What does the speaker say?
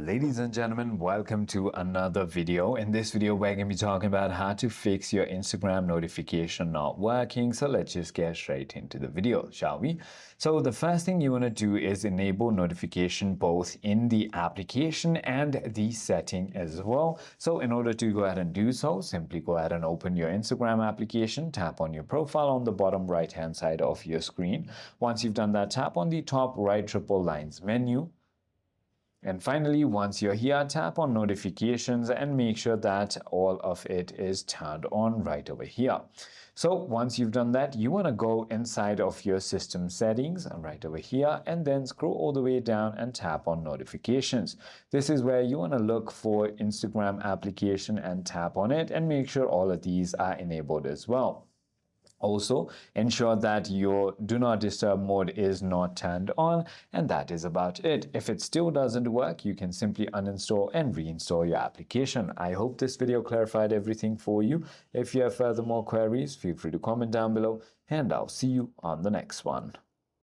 Ladies and gentlemen, welcome to another video. In this video, we're going to be talking about how to fix your Instagram notification not working. So let's just get straight into the video, shall we? So the first thing you want to do is enable notification both in the application and the setting as well. So in order to go ahead and do so, simply go ahead and open your Instagram application, tap on your profile on the bottom right hand side of your screen. Once you've done that, tap on the top right triple lines menu. And finally, once you're here, tap on notifications and make sure that all of it is turned on right over here. So once you've done that, you want to go inside of your system settings right over here and then scroll all the way down and tap on notifications. This is where you want to look for Instagram application and tap on it and make sure all of these are enabled as well. Also, ensure that your do not disturb mode is not turned on, and that is about it. If it still doesn't work, you can simply uninstall and reinstall your application. I hope this video clarified everything for you. If you have further more queries, feel free to comment down below, and I'll see you on the next one.